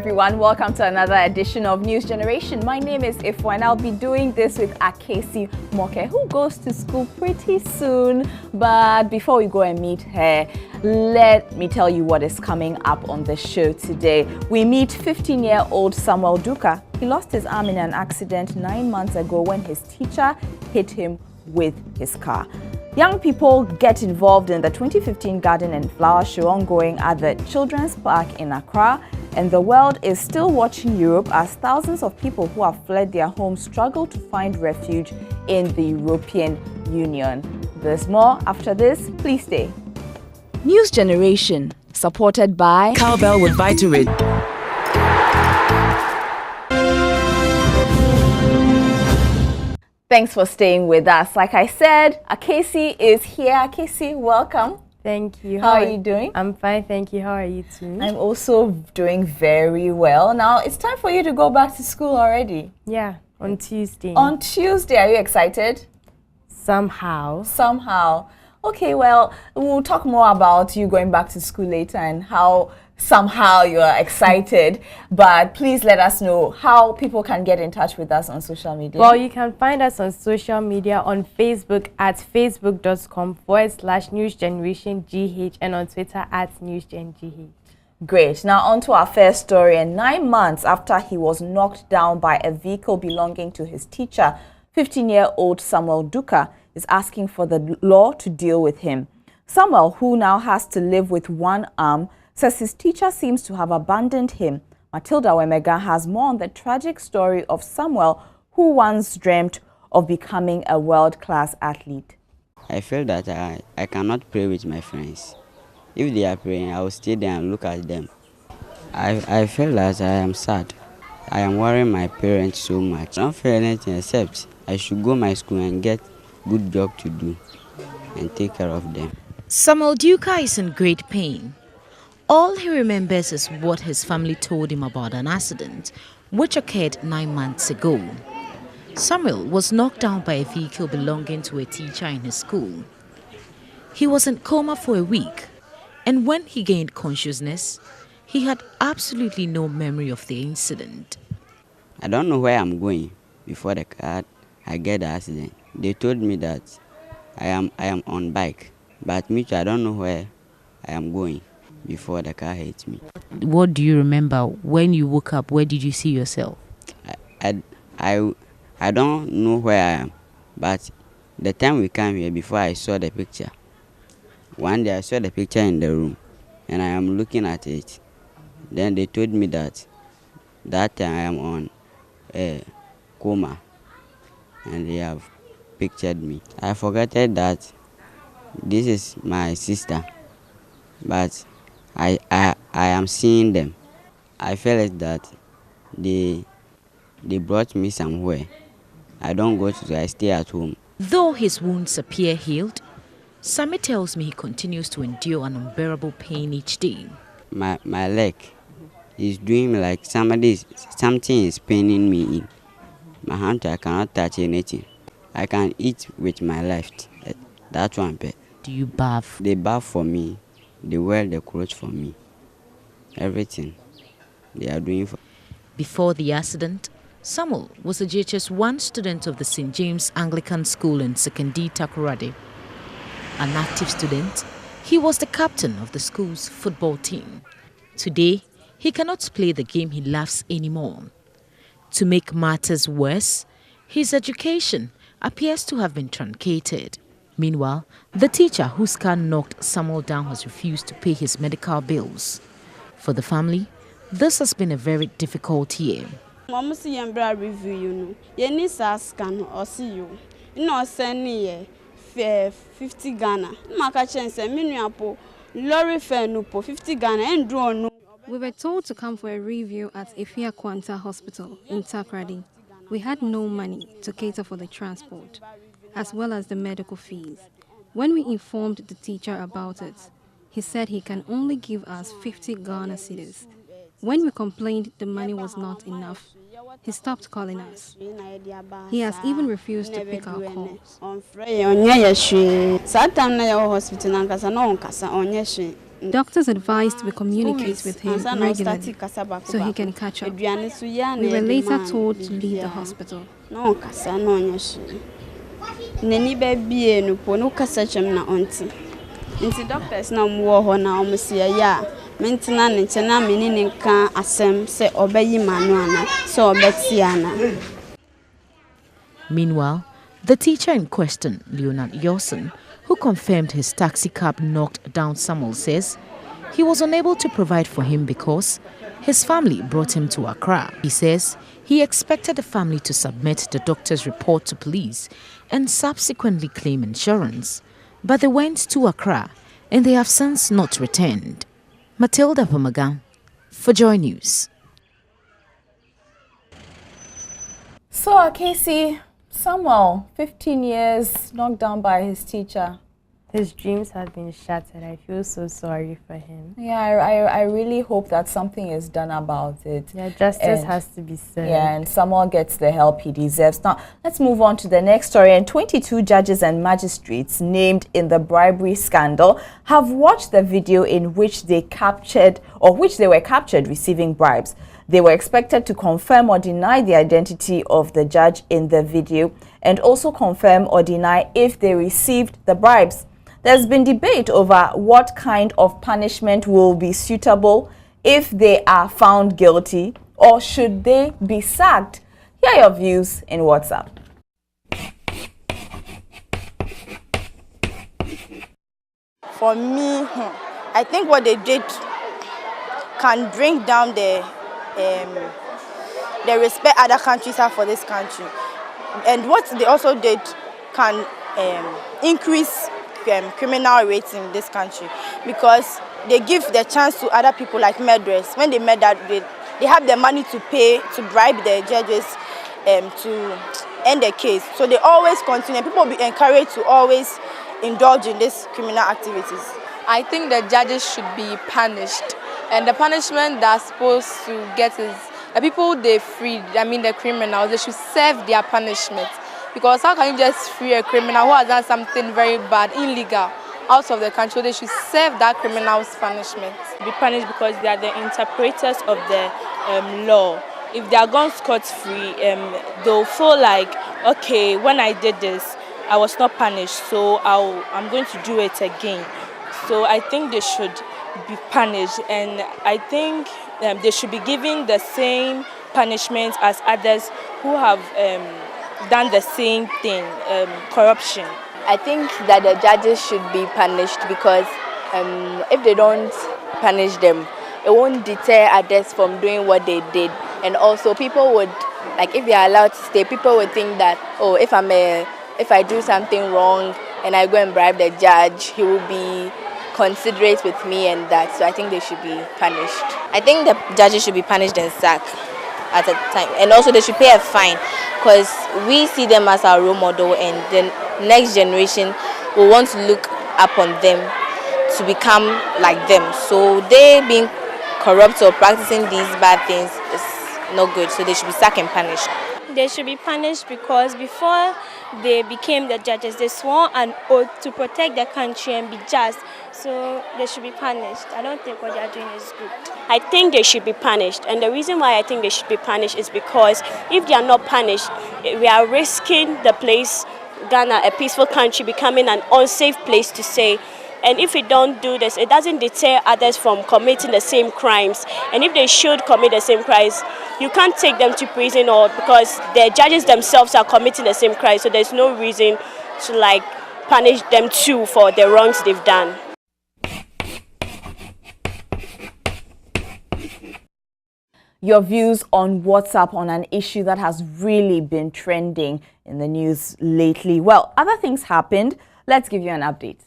everyone, welcome to another edition of News Generation. My name is Ifwa and I'll be doing this with Akesi Moke, who goes to school pretty soon. But before we go and meet her, let me tell you what is coming up on the show today. We meet 15-year-old Samuel Duka. He lost his arm in an accident 9 months ago when his teacher hit him with his car. Young people get involved in the 2015 Garden and Flower Show ongoing at the Children's Park in Accra, and the world is still watching Europe as thousands of people who have fled their homes struggle to find refuge in the European Union. There's more after this. Please stay. News Generation, supported by Cowbell with Vitarid. Thanks for staying with us. Like I said, Akesi is here. Akesi, welcome. Thank you. How are you doing? I'm fine, thank you. How are you too? I'm also doing very well. Now, it's time for you to go back to school already. Yeah, on Tuesday. On Tuesday, are you excited? Somehow. Okay, well, we'll talk more about you going back to school later and how somehow you are excited. But please let us know how people can get in touch with us on social media. Well, you can find us on social media on Facebook at facebook.com/newsgenerationgh and on Twitter at newsgengh. Great. Now on to our first story. And 9 months after he was knocked down by a vehicle belonging to his teacher, 15-year-old Samuel Duka is asking for the law to deal with him. Samuel, who now has to live with one arm, says his teacher seems to have abandoned him. Matilda Wemega has more on the tragic story of Samuel, who once dreamt of becoming a world-class athlete. I feel that I cannot pray with my friends. If they are praying, I will stay there and look at them. I feel that I am sad. I am worrying my parents so much. I don't feel anything except I should go my school and get good job to do and take care of them. Samuel Duka is in great pain. All he remembers is what his family told him about an accident which occurred 9 months ago. Samuel was knocked down by a vehicle belonging to a teacher in his school. He was in coma for a week, and when he gained consciousness, he had absolutely no memory of the incident. I don't know where I'm going before I get the accident. They told me that I am on bike, but me too, I don't know where I am going before the car hits me. What do you remember when you woke up? Where did you see yourself? I don't know where I am, but the time we came here, before I saw the picture, one day I saw the picture in the room and I am looking at it. Then they told me that time I am on a coma and they have pictured me. I forgot that this is my sister, but I am seeing them. I felt that they brought me somewhere. I don't go to school, I stay at home. Though his wounds appear healed, Sammy tells me he continues to endure an unbearable pain each day. My leg is doing me like something is paining me in. My hand, I cannot touch anything. I can eat with my left. That one. Do you bath? They bath for me. They wear the clothes for me. Everything they are doing for. Before the accident, Samuel was a JHS1 student of the St. James Anglican School in Sekindi, Takoradi. An active student, he was the captain of the school's football team. Today, he cannot play the game he loves anymore. To make matters worse, his education appears to have been truncated. Meanwhile, the teacher whose car knocked Samuel down has refused to pay his medical bills. For the family, this has been a very difficult year. Mama see yambra review you know. Ye need scan or see you. No send me 50 Ghana. Maka chance me apo lorry fare no po 50 Ghana and draw no. We were told to come for a review at Ifia Kwanta Hospital in Takrady. We had no money to cater for the transport, as well as the medical fees. When we informed the teacher about it, he said he can only give us 50 Ghana cedis. When we complained the money was not enough, he stopped calling us. He has even refused to pick our calls. Doctors advised we communicate with him regularly so he can catch up. We were later told to leave the hospital. Doctors na wo ho na omusia ya mentina ne chena menini nka asem se obayi manu ana se obetiana. Meanwhile, the teacher in question, Leonard Yawson, who confirmed his taxi cab knocked down Samuel, says he was unable to provide for him because his family brought him to Accra. He says he expected the family to submit the doctor's report to police and subsequently claim insurance. But they went to Accra and they have since not returned. Matilda Pomagan for Joy News. So, Casey, Samuel, 15 years, knocked down by his teacher. His dreams have been shattered. I feel so sorry for him. Yeah, I really hope that something is done about it. Yeah, justice has to be served. Yeah, and Samuel gets the help he deserves. Now, let's move on to the next story. And 22 judges and magistrates named in the bribery scandal have watched the video in which they were captured receiving bribes. They were expected to confirm or deny the identity of the judge in the video and also confirm or deny if they received the bribes. There's been debate over what kind of punishment will be suitable if they are found guilty, or should they be sacked? Here are your views in WhatsApp. For me, I think what they did can bring down the respect other countries have for this country. And what they also did can increase criminal rates in this country, because they give the chance to other people like murderers. When they murder, they have the money to pay, to bribe the judges to end the case. So they always continue. People will be encouraged to always indulge in these criminal activities. I think the judges should be punished. And the punishment they're supposed to get is the people they freed, the criminals, they should serve their punishment. Because how can you just free a criminal who has done something very bad, illegal, out of the country? They should serve that criminal's punishment. Be punished because they are the interpreters of the law. If they are gone scot-free, they'll feel like, okay, when I did this, I was not punished, so I'm going to do it again. So I think they should be punished, and I think they should be given the same punishment as others who have done the same thing, corruption. I think that the judges should be punished because if they don't punish them, it won't deter others from doing what they did. And also people would, like if they are allowed to stay, people would think that, oh, if I do something wrong and I go and bribe the judge, he will be considerate with me and that. So I think they should be punished. I think the judges should be punished and sacked at a time, and also they should pay a fine, because we see them as our role model, and the next generation will want to look up on them to become like them. So they being corrupt or practicing these bad things is not good, so they should be sacked and punished. They should be punished because before they became the judges, they swore an oath to protect the country and be just. So they should be punished. I don't think what they are doing is good. I think they should be punished. And the reason why I think they should be punished is because if they are not punished, we are risking the place, Ghana, a peaceful country, becoming an unsafe place to stay. And if we don't do this, it doesn't deter others from committing the same crimes. And if they should commit the same crimes, you can't take them to prison, or because the judges themselves are committing the same crimes. So there's no reason to punish them too for the wrongs they've done. Your views on WhatsApp on an issue that has really been trending in the news lately. Well, other things happened. Let's give you an update.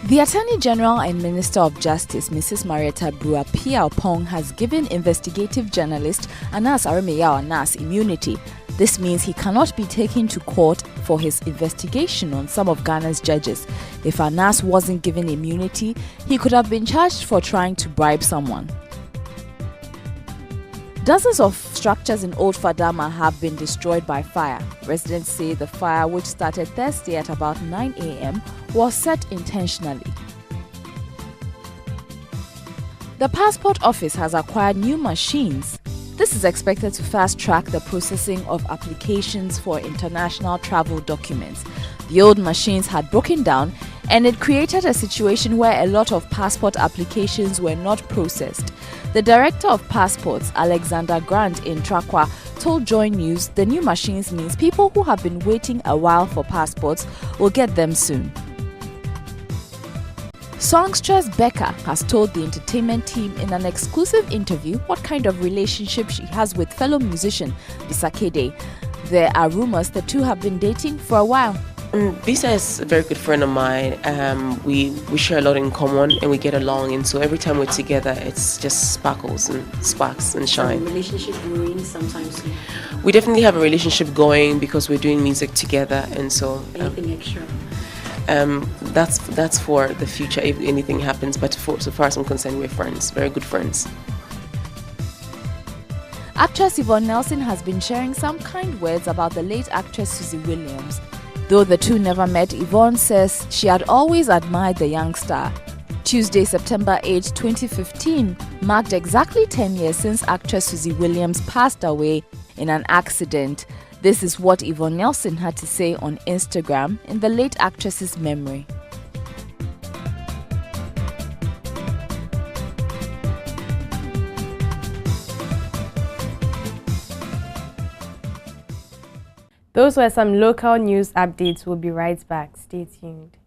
The Attorney General and Minister of Justice, Mrs. Marietta Brua-Piaupong, has given investigative journalist Anas Aremeyaw Anas immunity. This means he cannot be taken to court for his investigation on some of Ghana's judges. If Anas wasn't given immunity, he could have been charged for trying to bribe someone. Dozens of structures in Old Fadama have been destroyed by fire. Residents say the fire, which started Thursday at about 9 a.m., was set intentionally. The Passport Office has acquired new machines. This is expected to fast-track the processing of applications for international travel documents. The old machines had broken down, and it created a situation where a lot of passport applications were not processed. The Director of Passports, Alexander Grant in Trakwa, told Joy News the new machines means people who have been waiting a while for passports will get them soon. Songstress Becca has told the entertainment team in an exclusive interview what kind of relationship she has with fellow musician Bisakede. There are rumors the two have been dating for a while. Bisa is a very good friend of mine. We share a lot in common and we get along, and so every time we're together it's just sparkles and sparks and shine. Relationship growing sometimes. We definitely have a relationship going because we're doing music together, and so anything extra? That's for the future if anything happens, but so far as I'm concerned, we're friends, very good friends. Actress Yvonne Nelson has been sharing some kind words about the late actress Susie Williams. Though the two never met, Yvonne says she had always admired the young star. Tuesday, September 8, 2015, marked exactly 10 years since actress Susie Williams passed away in an accident. This is what Yvonne Nelson had to say on Instagram in the late actress's memory. Those were some local news updates. We'll be right back. Stay tuned.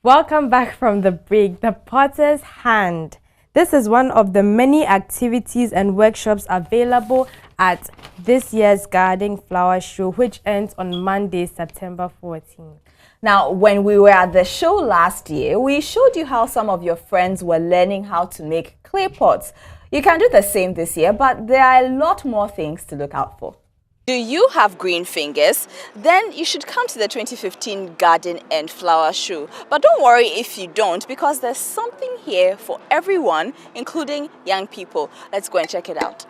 Welcome back from the break. The Potter's Hand. This is one of the many activities and workshops available at this year's Garden Flower Show, which ends on Monday, September 14th. Now, when we were at the show last year, we showed you how some of your friends were learning how to make clay pots. You can do the same this year, but there are a lot more things to look out for. Do you have green fingers? Then you should come to the 2015 Garden and Flower Show. But don't worry if you don't, because there's something here for everyone, including young people. Let's go and check it out.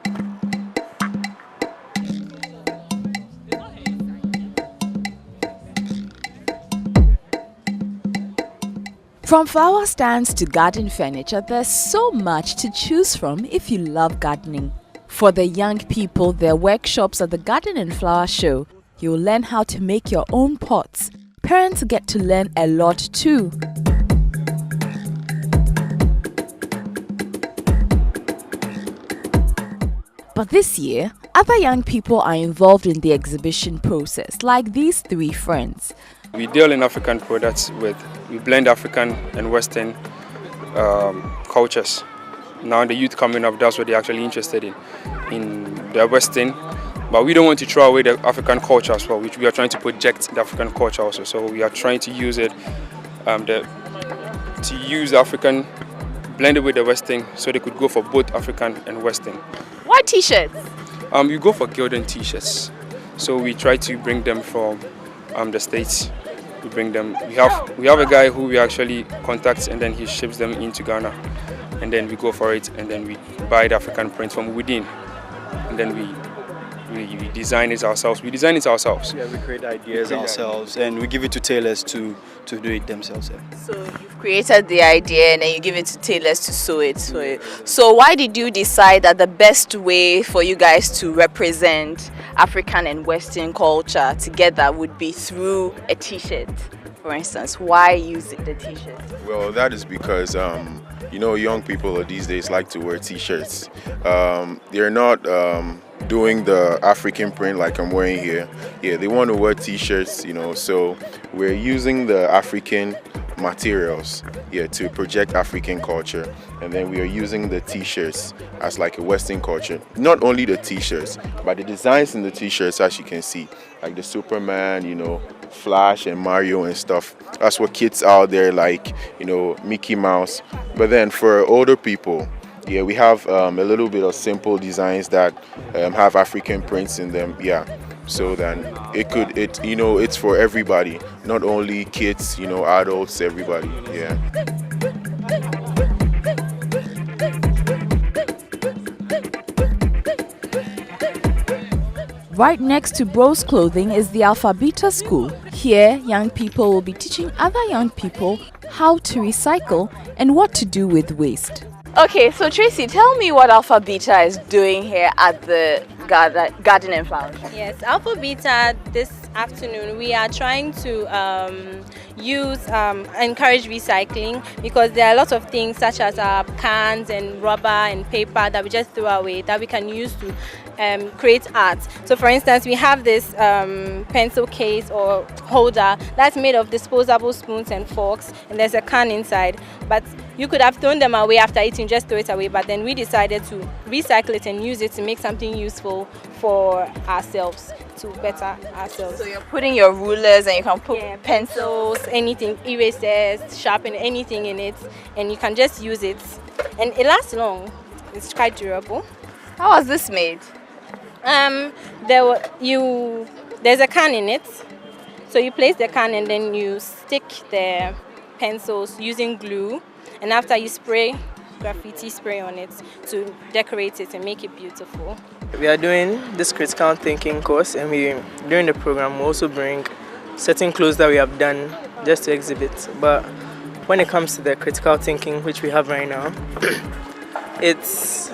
From flower stands to garden furniture, there's so much to choose from if you love gardening. For the young people, there are workshops at the Garden and Flower Show. You'll learn how to make your own pots. Parents get to learn a lot too. But this year, other young people are involved in the exhibition process, like these three friends. We deal in African products we blend African and Western cultures. Now the youth coming up, that's what they're actually interested in the Western. But we don't want to throw away the African culture as well, which we are trying to project the African culture also. So we are trying to use it, to use African, blend it with the Western, so they could go for both African and Western. Why t-shirts? We go for Gildan t-shirts. So we try to bring them from the States. We bring them. We have a guy who we actually contact, and then he ships them into Ghana, and then we go for it, and then we buy the African print from within, and then we design it ourselves. We design it ourselves. Yeah, we create ideas ourselves, and we give it to tailors to do it themselves. Yeah. So you've created the idea, and then you give it to tailors to sew it for you. So why did you decide that the best way for you guys to represent African and Western culture together would be through a t-shirt, for instance? Why use the t-shirt? Well, that is because young people these days like to wear t-shirts. They're not doing the African print like I'm wearing here. Yeah, they want to wear t-shirts, so we're using the African materials to project African culture, and then we are using the t-shirts as like a Western culture. Not only the t-shirts, but the designs in the t-shirts, as you can see, like the Superman, Flash and Mario and stuff. That's what kids out there like, Mickey Mouse. But then for older people, we have a little bit of simple designs that have African prints in them. so then it's for everybody, not only kids, adults, everybody. Yeah. Right next to Bros Clothing is the Alpha Beta School. Here, young people will be teaching other young people how to recycle and what to do with waste. Okay, so Tracy, tell me what Alpha Beta is doing here at the Garden and Flower Show. Yes, Alpha Beta this afternoon we are trying to encourage recycling, because there are a lot of things such as cans and rubber and paper that we just throw away that we can use to create art. So for instance, we have this pencil case or holder that's made of disposable spoons and forks, and there's a can inside, but you could have thrown them away after eating, just throw it away, but then we decided to recycle it and use it to make something useful for ourselves, to better ourselves. So you're putting your rulers and you can put pencils, anything, erasers, sharpen, anything in it, and you can just use it, and it lasts long. It's quite durable. How was this made? There's a can in it, so you place the can and then you stick the pencils using glue, and after you spray graffiti spray on it to decorate it and make it beautiful. We are doing this critical thinking course, and during the program we also bring certain clothes that we have done just to exhibit. But when it comes to the critical thinking which we have right now, it's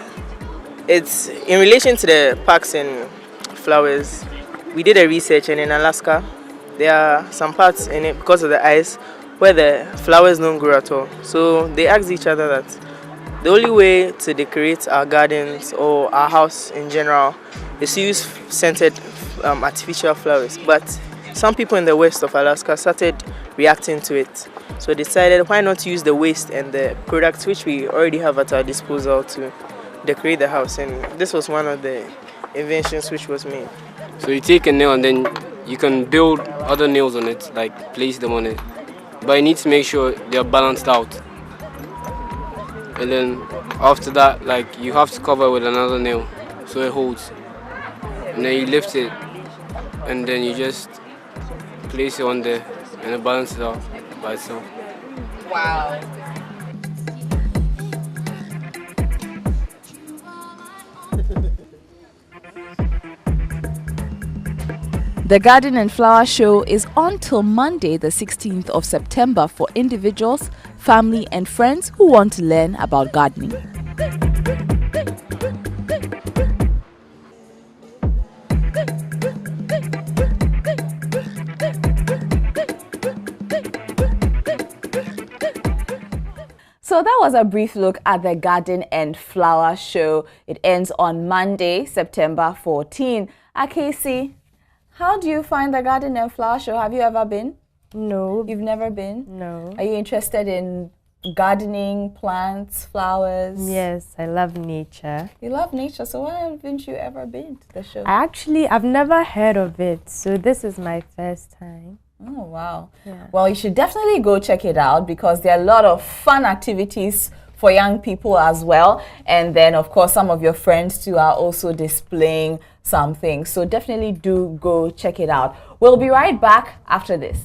in relation to the parks and flowers. We did a research, and in Alaska there are some parts in it, because of the ice, where the flowers don't grow at all. So they asked each other that the only way to decorate our gardens or our house in general is to use scented artificial flowers. But some people in the west of Alaska started reacting to it. So decided, why not use the waste and the products which we already have at our disposal to decorate the house. And this was one of the inventions which was made. So you take a nail and then you can build other nails on it, like place them on it. But you need to make sure they're balanced out. And then after that, like, you have to cover with another nail so it holds. And then you lift it, and then you just place it on there and it balances out by itself. Wow. The Garden and Flower Show is on till Monday, the 16th of September for individuals, family and friends who want to learn about gardening. So that was a brief look at the Garden and Flower Show. It ends on Monday, September 14. Casey, how do you find the Garden and Flower Show? Have you ever been? No. You've never been? No. Are you interested in gardening, plants, flowers? Yes, I love nature. You love nature, so why haven't you ever been to the show? I've never heard of it, so this is my first time. Oh, wow. Yeah. Well, you should definitely go check it out, because there are a lot of fun activities for young people as well. And then, of course, some of your friends too are also displaying something. So definitely do go check it out. We'll be right back after this.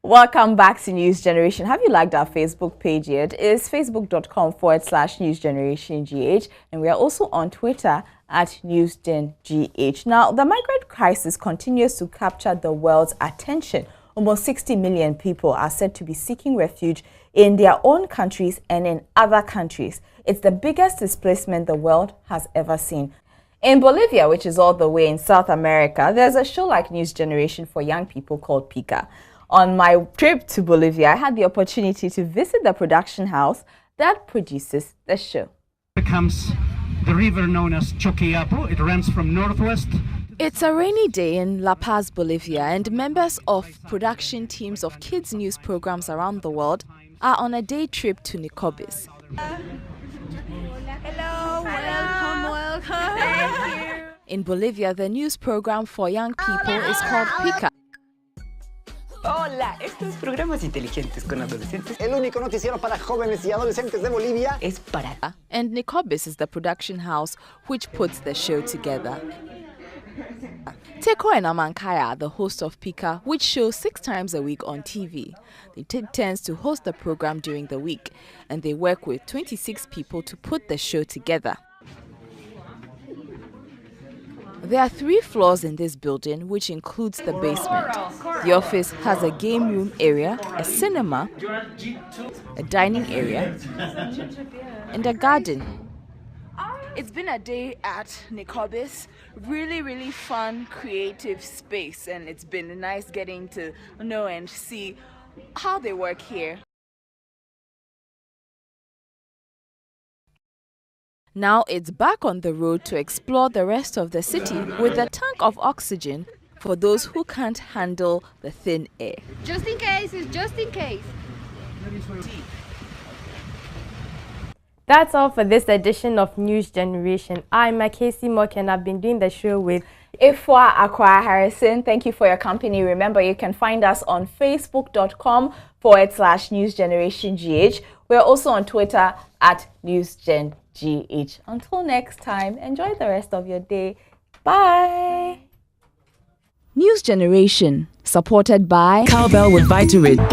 Welcome back to News Generation. Have you liked our Facebook page yet? It's facebook.com/newsgenerationgh, and we are also on Twitter at NewsGenGH. Now, the migrant crisis continues to capture the world's attention. Almost 60 million people are said to be seeking refuge in their own countries and in other countries. It's the biggest displacement the world has ever seen. In Bolivia, which is all the way in South America, there's a show like News Generation for young people called Pika. On my trip to Bolivia, I had the opportunity to visit the production house that produces the show. Here comes the river known as Choquiapo. It runs from northwest. It's a rainy day in La Paz, Bolivia, and members of production teams of kids' news programs around the world are on a day trip to Nicobis. Hello, welcome. Thank you. In Bolivia, the news program for young people is called Pika. Hola, estos programas inteligentes con adolescentes. El único noticiero para jóvenes y adolescentes de Bolivia es para... And Nicobis is the production house which puts the show together. Teko and Amankaya are the hosts of Pika, which shows 6 times a week on TV. They take turns to host the program during the week, and they work with 26 people to put the show together. There are 3 floors in this building, which includes the basement. The office has a game room area, a cinema, a dining area, and a garden. It's been a day at Nicobis, really fun, creative space, and it's been nice getting to know and see how they work here. Now it's back on the road to explore the rest of the city with a tank of oxygen for those who can't handle the thin air. Just in case, it's just in case. That's all for this edition of News Generation. I'm Casey Mock and I've been doing the show with Ifwa Akwa Harrison. Thank you for your company. Remember, you can find us on facebook.com/newsgenerationgh. We're also on Twitter at newsgengh. Until next time, enjoy the rest of your day. Bye. News Generation, supported by Cowbell with Vitarid.